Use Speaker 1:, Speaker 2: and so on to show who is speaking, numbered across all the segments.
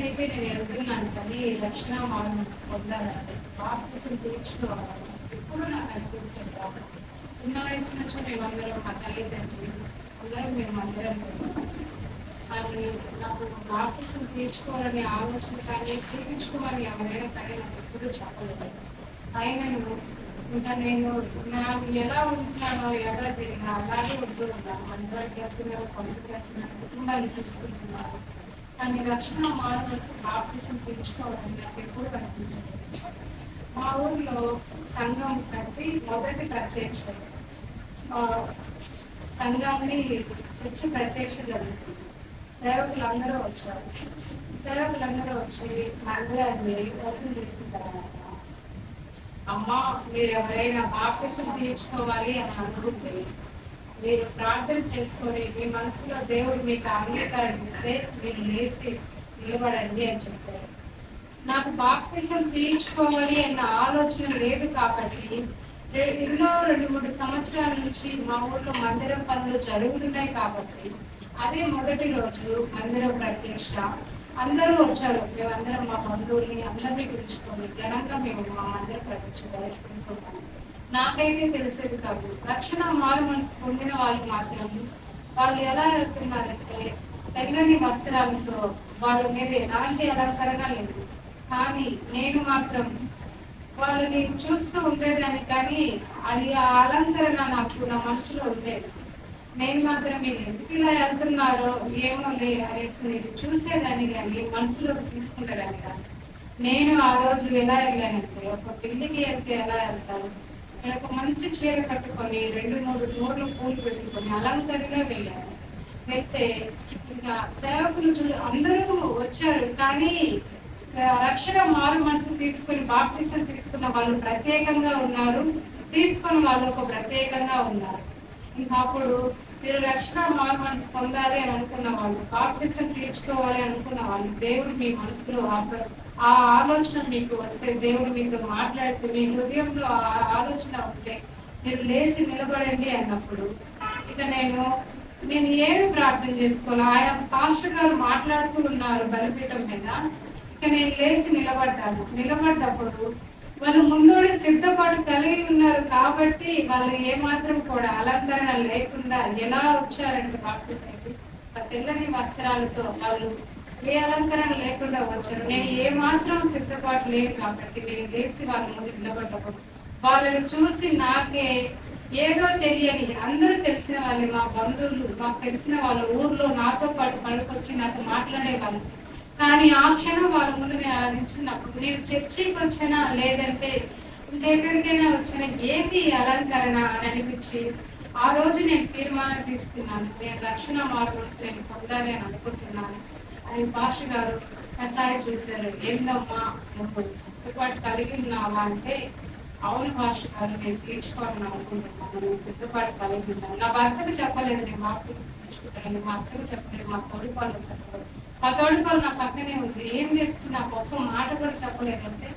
Speaker 1: అయితే నేను వెళ్తున్నాను, కానీ రక్షణ మార్గం పొందాలంటే బాప్తిసం తీర్చుకోవాలి. ఇప్పుడు నాకు అనిపించింది కాబట్టి చిన్న వయసు నుంచి మేమందరం మా తల్లిదండ్రులు అందరం మేమందరం అది నాకు బాప్తిసం తీర్చుకోవాలనే ఆలోచన కానీ తీర్చుకోవాలని ఎవరైనా కానీ నాకు ఎప్పుడూ చెప్పలేదు. అయినను ఇంకా నేను నాకు ఎలా ఉంటున్నానో ఎలా తిరిగినా అలాగే ఉంటూ ఉన్నాను. అందరికి వెళ్తున్నారు, పనులు వెళ్తున్నారు, కుటుంబాన్ని చూసుకుంటున్నారు. కానీ రక్షణ మార్గం బాప్తిసం తీర్చుకోవాలని నాకు ఎప్పుడు కనిపించలేదు. మా ఊర్లో సంఘం కట్టి మొదటి ప్రత్యక్ష సంఘాన్ని చర్చి ప్రత్యక్ష జరుగుతుంది. సేవకులందరూ వచ్చారు. సేవకులందరూ వచ్చి మందిరాన్ని ఓపెన్ తీసుకుంటారు. అమ్మ, మీరు ఎవరైనా బాప్తిసం తీర్చుకోవాలి అని అనుకుంటే మీరు ప్రార్థన చేసుకొని మీ మనసులో దేవుడు మీకు అంగీకారం ఇస్తే మీరు లేచి నిలబడండి అని చెప్తారు. నాకు బాప్తిసం తీర్చుకోవాలి అన్న ఆలోచన లేదు కాబట్టి ఎన్నో 2-3 సంవత్సరాల నుంచి మా ఊర్లో మందిరం పనులు జరుగుతున్నాయి కాబట్టి అదే మొదటి రోజు మందిరం ప్రత్యక్ష అందరూ వచ్చారు. మేమందరం మా బంధువుల్ని అందరినీ పిలుచుకొని ఘనంగా మేము మా మందిర ప్రత్యక్ష జరుపుకుంటున్నాం. నాకైతే తెలిసేది కాదు. రక్షణ మారు మనసు పొందిన వాళ్ళు మాత్రం వాళ్ళు ఎలా వెళ్తున్నారంటే తెల్లని వస్త్రాలతో వాళ్ళ మీద ఎలాంటి అలంకరణ లేదు. కానీ నేను మాత్రం వాళ్ళని చూస్తూ ఉండేదాన్ని, కానీ అది ఆ అలంకరణ నాకు నా మనసులో ఉండేది. నేను మాత్రం మీరు ఎందుకు ఇలా వెళ్తున్నారో ఏమో లే అనేసి నేను చూసేదాన్ని కానీ మనసులో తీసుకునేదాన్ని కానీ. నేను ఆ రోజు ఎలా వెళ్ళానంటే ఒక పెళ్లికి వెళ్తే ఎలా వెళ్తాను, నేను ఒక మంచి చీర కట్టుకొని 2-3 నోర్లు పూలు పెట్టుకొని అలంకరణగా వెళ్ళాను. అయితే ఇంకా సేవకులు అందరూ వచ్చారు, కానీ రక్షణ మారు మనసు తీసుకుని బాప్తిసం తీసుకున్న వాళ్ళు ప్రత్యేకంగా ఉన్నారు, తీసుకున్న వాళ్ళు ఒక ప్రత్యేకంగా ఉన్నారు. ఇంకా అప్పుడు మీరు రక్షణ మారు మనసు పొందాలి అని అనుకున్న వాళ్ళు, బాప్తిసం తీర్చుకోవాలి అనుకున్న వాళ్ళు, దేవుడు మీ మనసులో ఆ ఆలోచన మీకు వస్తే, దేవుడు మీతో మాట్లాడితే, మీ హృదయంలో ఆ ఆలోచన ఉంటే మీరు లేచి నిలబడండి అన్నప్పుడు ఇక నేను ఏమి ప్రార్థన చేసుకోవాలి. ఆయన పాస్టర్ గారు మాట్లాడుతూ ఉన్నారు బలిపీఠం మీద. ఇక నేను లేచి నిలబడ్డప్పుడు వాళ్ళు ముందు సిద్ధపాటు కలిగి ఉన్నారు కాబట్టి వాళ్ళు ఏమాత్రం కూడా అలంకరణ లేకుండా ఎలా వచ్చారంటే బాప్తిసానికి తెల్లని వస్త్రాలతో వాళ్ళు ఏ అలంకరణ లేకుండా వచ్చారు. నేను ఏమాత్రం సిద్ధపాటు లేదు కాబట్టి నేను లేచి వాళ్ళ ముందు నిలబడ్డప్పుడు వాళ్ళని చూసి నాకే ఏదో తెలియని, అందరూ తెలిసిన వాళ్ళే, మా బంధువులు, మాకు తెలిసిన వాళ్ళ ఊర్లో నాతో పాటు పడుకొచ్చి నాతో మాట్లాడే వాళ్ళు. కానీ ఆ క్షణం వాళ్ళ ముందు నేను ఆలోచించినప్పుడు నేను చర్చికి వచ్చినా లేదంటే ఇంకెక్కడికైనా వచ్చినా ఏది అలంకరణ అని అనిపించి ఆ రోజు నేను తీర్మానం తీసుకున్నాను, నేను రక్షణ మార్గం నేను పొందాలి అని అనుకుంటున్నాను అని పాస్టర్ గారు ఒకసారి చూశారు. ఏందమ్మా నువ్వు సిద్ధపాటు కలిగి ఉన్నావా అంటే, అవును పాస్టర్ గారు, నేను తీర్చుకోవాలని అనుకుంటున్నాను, నేను సిద్ధపాటు కలిగి ఉన్నాను. నా భర్తకు చెప్పలేదు నేను బాప్తిసం తీసుకుంటానని, మా అత్తకు చెప్పలేదు, మా తోడుపాలు చెప్పలేదు. మా తోడుపాలు నా పక్కనే ఉంది. ఏం తెలుసు నాకు ఒక్క మాట కూడా చెప్పలేదంటే,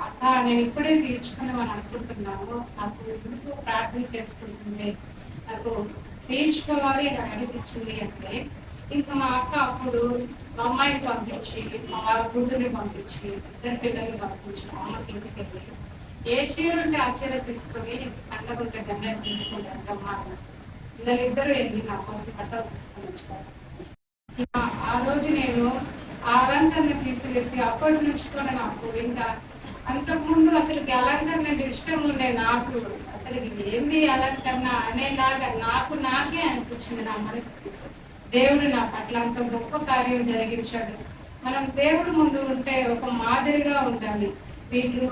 Speaker 1: అక్క నేను ఇప్పుడే తీర్చుకుందామని అనుకుంటున్నాను, నాకు ఎందుకు ప్రార్థన చేసుకుంటుంది, నాకు తీర్చుకోవాలి అని అనిపించింది అంటే, ఇంకా మా అక్క అప్పుడు మా అమ్మాయిని పంపించి, మా వాళ్ళ కూతుర్ని పంపించి, 2 పిల్లల్ని పంపించి మా అమ్మకి ఇంటికి వెళ్ళి ఏ చీర ఉంటే ఆ చీర తీసుకొని పండగుంటే గన్నెలు తీసుకుంటారు అమ్మాయి. పిల్లలిద్దరూ వెళ్ళి నా కోసం బట్టలు తీసుకొని వచ్చారు. ఆ రోజు నేను ఆ అలంకరణ తీసుకెళ్ళి అప్పటి నుంచి కూడా నాకు ఇంకా అంతకుముందు అసలు అలంకరణ ఇష్టం ఉండే నాకు, అసలు ఏంది అలంకరణ అనేలాగా నాకే అనిపించింది. నా మనసుకి దేవుడు నా పట్ల అంత గొప్ప కార్యం జరిగించాడు. మనం దేవుడు ముందు ఉంటే ఒక మాదిరిగా ఉండాలి. వీళ్ళు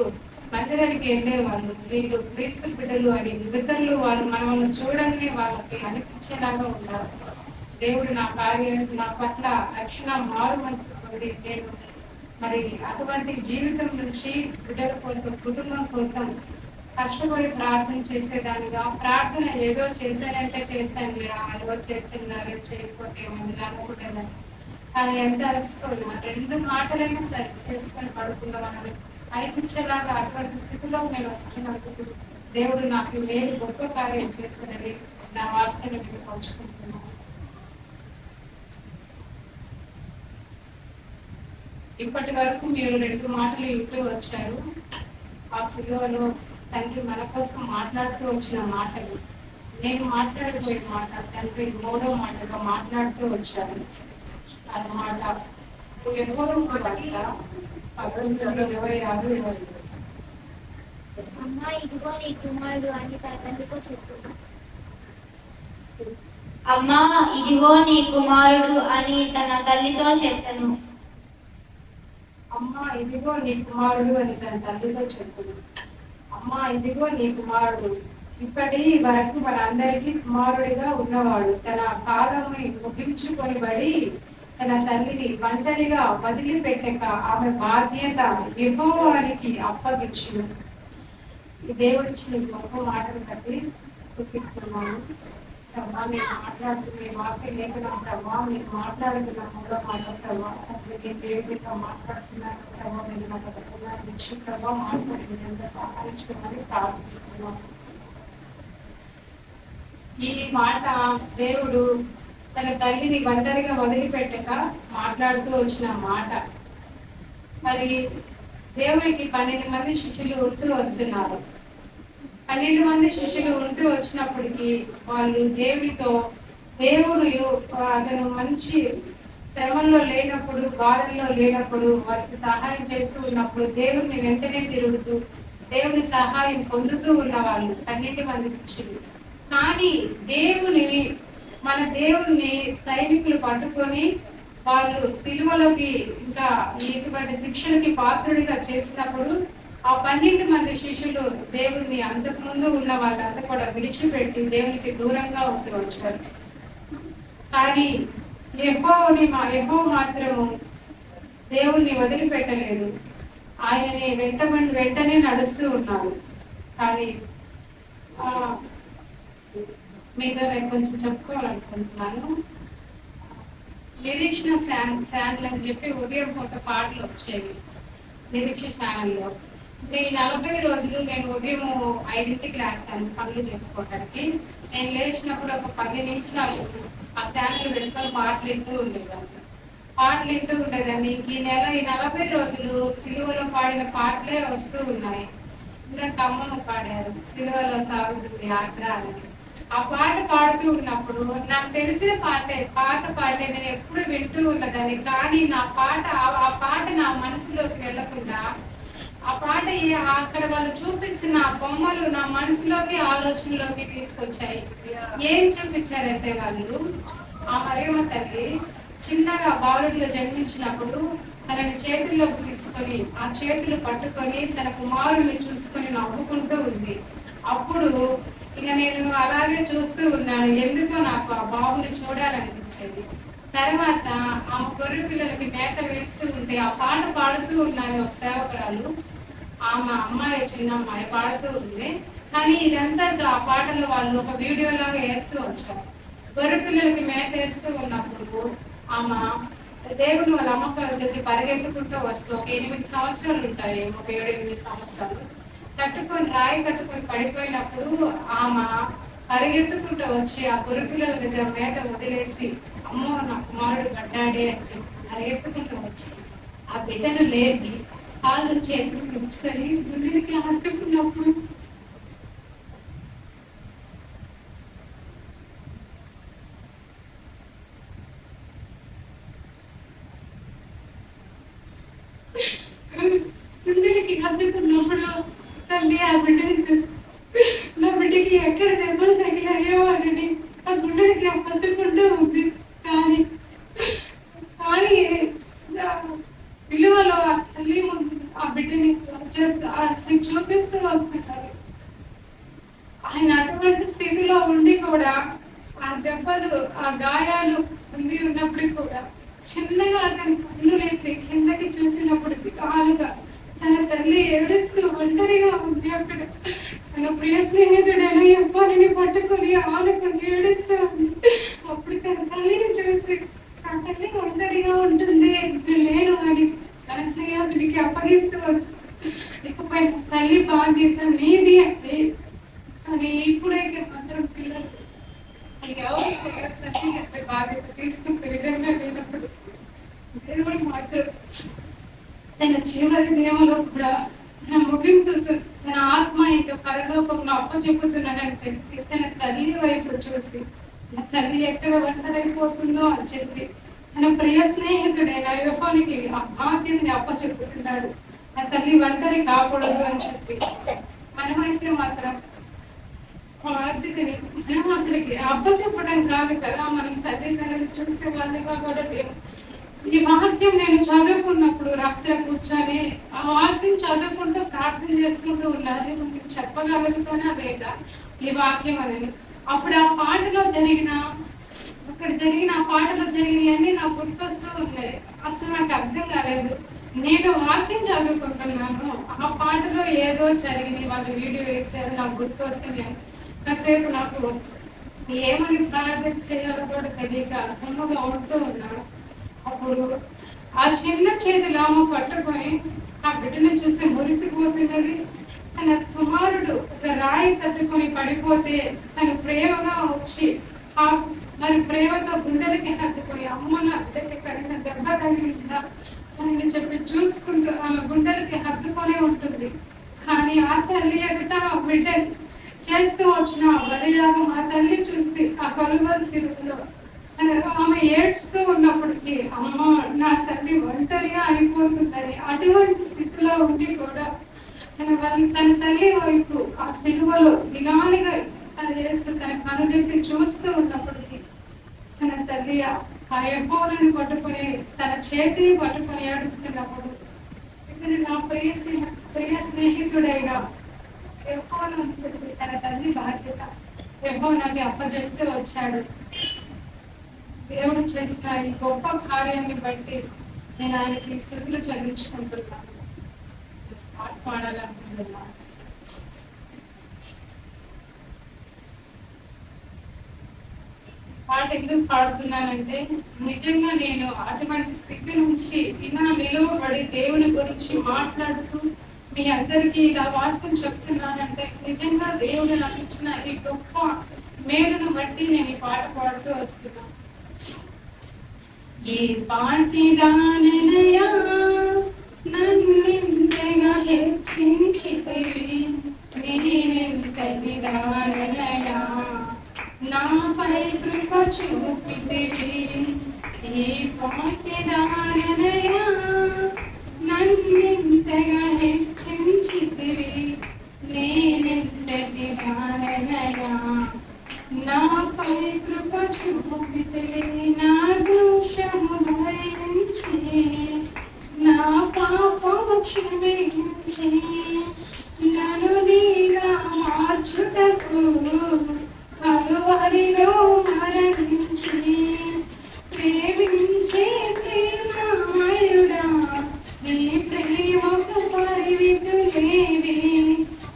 Speaker 1: మందిరానికి వెళ్ళేవాళ్ళు, వీళ్ళు క్రీస్తు బిడ్డలు అని ఇతరులు వాళ్ళు మనల్ని చూడండి వాళ్ళకి అనిపించేలాగా ఉండాలి. దేవుడు నా కార్యం నా పట్ల రక్షణ మారు మనసు పొంది నేను మరి అటువంటి జీవితం నుంచి బిడ్డల కోసం, కుటుంబం కోసం కష్టపడి ప్రార్థన చేసేదానిగా, ప్రార్థన ఏదో చేశానంటే చేశాను, మీరు ఆ రోజు చేస్తున్నారు చేయకపోతే ఏమన్నా అనుకుంటేదాన్ని. కానీ ఎంత అలసిపోయినా 2 మాటలైనా సరి చేసుకొని పడుకుందామని అనిపించేలాగా అటువంటి స్థితిలో నేను వస్తున్నందుకు దేవుడు నాకు మేలు గొప్ప కార్యం చేస్తున్నది నా వార్తను నేను పంచుకుంటున్నాను. ఇప్పటి వరకు మీరు 2 మాటలు ఇంటూ వచ్చారు. ఆ సిలువలో తండ్రి మన కోసం మాట్లాడుతూ వచ్చిన మాటలు, నేను మాట్లాడబోయే మాట తండ్రి 3వ మాటగా మాట్లాడుతూ వచ్చారు. అన్నమాట యెహోవా సువార్త 19:26-27.
Speaker 2: అమ్మా ఇదిగో నీ కుమారుడు అని తన తండ్రితో చెప్పు.
Speaker 3: అమ్మా ఇదిగో నీ కుమారుడు అని తన తల్లితో చెప్పెను.
Speaker 1: అమ్మా ఇదిగో నీ కుమారుడు అని తన తల్లితో చెప్పును. అమ్మా ఇదిగో నీ కుమారుడు. ఇప్పటి వరకు మనందరికీ కుమారుడిగా ఉన్నవాడు తన కాలముని ముగించుకొనిబడి తన తల్లిని ఒంటరిగా వదిలిపెట్టక ఆమె బాధ్యత యెహోవానికి అప్పగించును. ఈ దేవుడిచ్చిన గొప్ప మాటలు బట్టి స్తుతిస్తున్నాను. ప్రభా మీరు మాట్లాడుతున్న వాక్యం లేకుండా ప్రభా మీరు మాట్లాడుతున్న 3వ మాట ప్రభా నేను దేవుడితో మాట్లాడుతున్నాను ప్రభా మీరు నాకు తప్పున్నారు ఇచ్చి ప్రభా మాట్లాడి ఎంత సహాయించుకోమని ప్రార్థిస్తున్నాను. ఈ మాట దేవుడు తన తల్లిని ఒంటరిగా వదిలిపెట్టక మాట్లాడుతూ వచ్చిన మాట. మరి దేవునికి 12 మంది శిష్యులు ఉంటూ వస్తున్నారు. 12 మంది శిష్యులు ఉంటూ వచ్చినప్పటికీ వాళ్ళు దేవుడు అతను మంచి శ్రమంలో లేనప్పుడు, బాధల్లో లేనప్పుడు, వారికి సహాయం చేస్తూ ఉన్నప్పుడు దేవుడిని వెంటనే తిరుగుతూ దేవుని సహాయం పొందుతూ ఉన్న వాళ్ళు 12 మంది శిష్యులు. కానీ మన దేవుని సైనికులు పట్టుకొని వాళ్ళు సిలువలోకి ఇంకా ఇటువంటి శిక్షలకి పాత్రుడిగా చేసినప్పుడు ఆ 12 మంది శిష్యులు దేవుని అంతకుముందు ఉన్న వాళ్ళంతా కూడా విడిచిపెట్టి దేవునికి దూరంగా ఉంటూ వచ్చారు. కానీ యెహోవా మాత్రము దేవుణ్ణి వదిలిపెట్టలేదు. ఆయనని వెంటనే నడుస్తూ ఉన్నారు. కానీ మీతో నేను కొంచెం చెప్పుకోవాలనుకుంటున్నాను. నిరీక్షణ ఛానల్ అని చెప్పి ఉదయం ఒక పాటలు వచ్చేవి నిరీక్షణ ఛానల్లో. ఈ 40 రోజులు నేను ఉదయం 5ంటికి రాస్తాను పనులు చేసుకోవడానికి. నేను లేచినప్పుడు ఒక 10 నిమిషాలు ఆ ఛానల్ పెట్టుకొని పాటలు వింటూ ఉండేదాన్ని. ఈ 40 రోజులు సిలువలో పాడిన పాటలే వస్తూ ఉన్నాయి. ఇంకా కమ్మను పాడారు సిలువలో సాగుతుంది యాత్ర అని. ఆ పాట పాడుతూ ఉన్నప్పుడు నాకు తెలిసే పాత పాటే నేను ఎప్పుడు వింటూ ఉన్నదాన్ని. కానీ ఆ పాట నా మనసులోకి వెళ్ళకుండా ఆ పాట అక్కడ వాళ్ళు చూపిస్తున్న బొమ్మలు నా మనసులోకి ఆలోచనలోకి తీసుకొచ్చాయి. ఏం చూపించారంటే వాళ్ళు ఆ మరియమ్మ తల్లి చిన్నగా బాలుడిలో జన్మించినప్పుడు తనని చేతుల్లోకి తీసుకొని ఆ చేతులు పట్టుకొని తన కుమారుడిని చూసుకొని నవ్వుకుంటూ ఉంది. అప్పుడు ఇక నేను అలాగే చూస్తూ ఉన్నాను. ఎందుకో నాకు ఆ బాబుని చూడాలనిపించేది. తర్వాత ఆమె గొర్రె పిల్లలకి మేత వేస్తూ ఉంటే ఆ పాట పాడుతూ ఉన్నాను. ఒక సేవకురాలు ఆమె అమ్మాయి చిన్న అమ్మాయి పాడుతూ ఉంది. కానీ ఇదంతా ఆ పాటలో వాళ్ళు ఒక వీడియో లాగా వేస్తూ వచ్చారు. గొర్రె పిల్లలకి మేత వేస్తూ ఉన్నప్పుడు ఆమె దేవుడు వాళ్ళ అమ్మకి పరిగెత్తుకుంటూ వస్తూ ఒక 8 సంవత్సరాలు ఉంటాయి, ఒక 7-8 సంవత్సరాలు రాయి కట్టుకొని పడిపోయినప్పుడు ఆమె పరిగెత్తుకుంటూ వచ్చి ఆ గొర్రె పిల్లల దగ్గర మేత వదిలేసి అమ్మో నా కుమారుడు పడ్డాడే అని చెప్పి పరిగెత్తుకుంటూ వచ్చి ఆ బిడ్డను లేపి కాళ్ళు చేతులు ఉంచుకొని గుండెకి హత్తుకున్నప్పుడు తల్లి ఆ బిడ్డని చూసి నా బిడ్డకి ఎక్కడ దెబ్బలు తగిలాయో అని ఆ గుండెకి హత్తుకుంటూ ఉంది. కానీ విలువలో ఆ తల్లి ఆ బిడ్డని చూపిస్తూ వస్తున్నారు. ఆయన అటువంటి స్థితిలో ఉండి కూడా ఆ దెబ్బలు ఆ గాయాలు ఉన్నప్పుడు కూడా చిన్నగా అతని కళ్ళు లేపి కిందకి చూసినప్పుడు కాలుగా తన తల్లి ఏడుస్తూ ఒంటరిగా ఉంది. అక్కడ తన ప్రియ స్నేహితుడైన ఎవ్వరిని పట్టుకొని ఆలుకొని ఏడుస్తూ ఉంది. అప్పుడు తన తల్లిని చూసి ఆ తల్లి ఒంటరిగా ఉంటుంది లేను అని తన స్నేహితుడికి అప్పగిస్తూ వచ్చు. ఇకపై తల్లి బాధ్యత నీది అంటే కానీ ఇప్పుడైతే మాత్రం పిల్లలు ఎవరు తల్లి బాధ్యత తీసుకుని విధంగా లేనప్పుడు దేవుడు మాత్రం తన చివరి దినంలో కూడా తన ముగింపు తన ఆత్మ ఇంకా పరలోకంలో అప్పచెప్పుతున్నానని తెలిసి తన తల్లి వైపు చూసి నా తల్లి ఎక్కడ ఒంటరైపోతుందో అని చెప్పి తన ప్రియ స్నేహితుడైన యోహానికి ఆ బాధ్యతని అప్పచెప్పుతున్నాడు. నా తల్లి ఒంటరి కాకూడదు అని చెప్పి. మనమైతే మాత్రం బాధ్యతని మనం అసలుకి అప్పచెప్పడం కాదు కదా, మనం తల్లిదండ్రులు చూసే వాళ్ళగా కూడా ఈ వాక్యం నేను చదువుకున్నప్పుడు రాత్రి కూర్చొని ఆ వాక్యం చదువుకుంటూ ప్రార్థన చేసుకుంటూ ఉన్నారు. మీకు చెప్పగలుగుతానా లేదా ఈ వాక్యం అనేది? అప్పుడు ఆ పాటలో జరిగిన ఆ పాటలో జరిగినవన్నీ నాకు గుర్తొస్తూ ఉన్నాయి. అసలు నాకు అర్థం కాలేదు. నేను వాక్యం చదువుకుంటున్నాను, ఆ పాటలో ఏదో జరిగింది, వాళ్ళు వీడియో వేసారు, నాకు గుర్తొస్తున్నాయి. కాసేపు నాకు ఏమని ప్రార్థన చేయాలో కూడా తెలియక అర్థంగా ఉంటూ ఉన్నాను. అప్పుడు ఆ చిన్న చేతులు ఆమె పట్టుకొని ఆ బిడ్డను చూస్తే మురిసిపోతున్నది. తన కుమారుడు ఒక రాయి తట్టుకొని పడిపోతే తను ప్రేమగా వచ్చి ఆ మరి ప్రేమతో గుండెలకి హత్తుకొని అమ్మ నా బిడ్డకి కడిగిన దెబ్బ కలిగించిన అని చెప్పి చూసుకుంటూ ఆమె గుండెలకి హత్తుకొని ఉంటుంది. కానీ ఆ తల్లి ఎదుట ఆ బిడ్డ చేస్తూ వచ్చిన బలిలాగా మా తల్లి చూసి ఆ కలువరి శిలువలో ఆమె ఏడ్స్తూ ఉన్నప్పటికీ అమ్మ నా తల్లి ఒంటరిగా అయిపోతుందని అటువంటి స్థితిలో ఉండి కూడా తన తల్లి వైపు ఆ సిలువలో ఇలానిగా తను చేస్తూ తన కనులెత్తి చూస్తూ ఉన్నప్పటికీ తన తల్లి ఆ యెహోవాను పట్టుకొని తన చేతిని పట్టుకొని ఏడుస్తున్నప్పుడు ఇక్కడ నా ప్రియ స్నేహితుడైన యెహోవాను చెప్పి తన తల్లి బాధ్యత యెహోవాకి అప్పచెప్తూ వచ్చాడు. దేవుడు చేసిన ఈ గొప్ప కార్యాన్ని బట్టి నేను ఆయనకి స్తుతులు చెల్లించుకుంటున్నాను. పాడాలనుకుంటున్నాను. పాట ఎందుకు పాడుతున్నానంటే నిజంగా నేను అటువంటి స్థితి నుంచి ఇలా నిలువబడి దేవుని గురించి మాట్లాడుతూ మీ అందరికీ ఇలా వాక్యం చెప్తున్నానంటే నిజంగా దేవుడు నాకు ఇచ్చిన ఈ గొప్ప మేలును బట్టి నేను ఈ పాట పాడుతూ వస్తున్నాను. ఏ పాటిదాననయా నన్నెంతగా హెచ్చించితివి, నేనెంతటి దాననయా నాపై కృప చూపితివి. ఏ పాటిదాననయా నన్నెంతగా హెచ్చించితివి, నేనెంతటి దాననయా నాపై కృప చూపితివి. నా దోషము భరించి నా పాపము క్షమించి నన్ను నీగా మార్చుటకు కలువరిలో మరణించి ప్రేమించే ప్రేమాయుడా నీ ప్రేమకు పరిమితులేవి.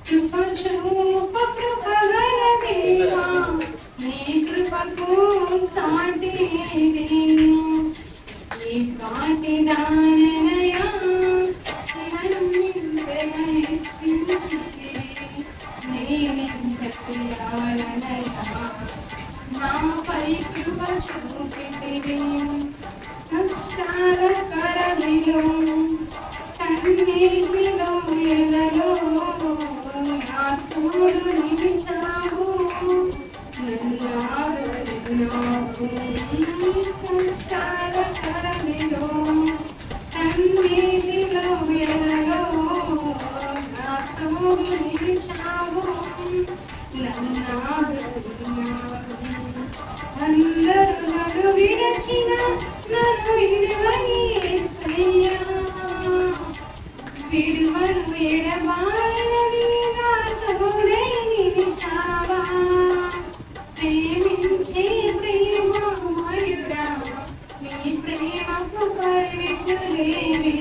Speaker 1: కృప చూప కృపగల దేవా నీ కృపకు సాటి ఈ పాటిదాననయా నన్నెంతగా హెచ్చించితివి, నేనెంతటి దాననయా నాపై కృప చూపితివి. నమస్కార కరలిలో కన్నీటిలో ఎలలో నా తోడు నిలిచావు, సంస్కార కరలిలో కన్నీటిలో ఎలలో నా తోడు నిలిచావు, అందరూ నన్ను విడచిన నన్ను విడువని యేసయ్యా, విడువను ఎడబాయని నా తోడై నిలిచావా. ప్రేమించే ప్రేమామయుడా నీ ప్రేమకు పరిమితులేవి.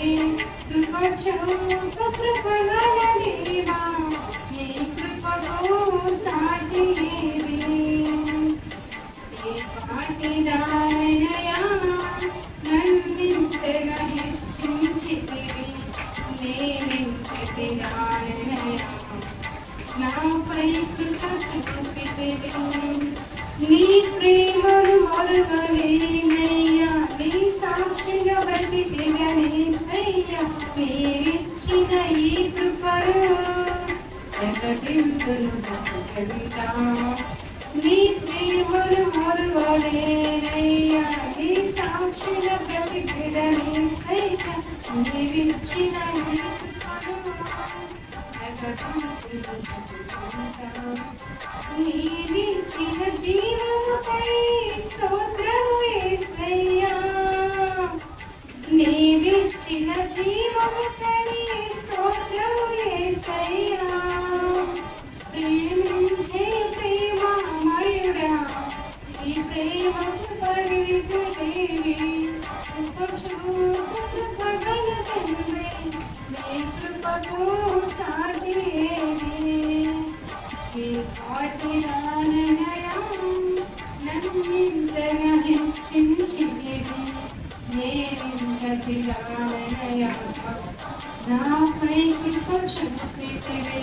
Speaker 1: కృప చూప కృపగల దేవా నీ కృపకు సాటి ఏ పాటిదాననయా నన్నెంతగా హెచ్చించితివి, నేనెంతటి దాననయా నాపై కృప చూపితివి. నీ ప్రేమను మరువలేనయ్యా, నీ సాక్షిగా బ్రతికిననేసయ్యా, నీ ప్రకటించును కవిత నీ ప్రేమను మరువలేనయ్యా నీ సాక్షుల ప్రతిబిడని సైత నీవిచ్చిన నీవిచ్చిన జీవముపై స్తోత్రము యేసయ్యా నీవిచ్చిన జీవముపై స్తోత్రము యేసయ్యా ప్రేమించే ప్రేమమయుడా ఈ ప్రేమకు పరిమితులేవి కృపగల తండ్రి నీ కృపకు సాటి ఏది ఈ పాటిరాననయం నన్నింతగా హెచ్చించితివి నేనింతటిరాననయా నాపై కృప చూపితివి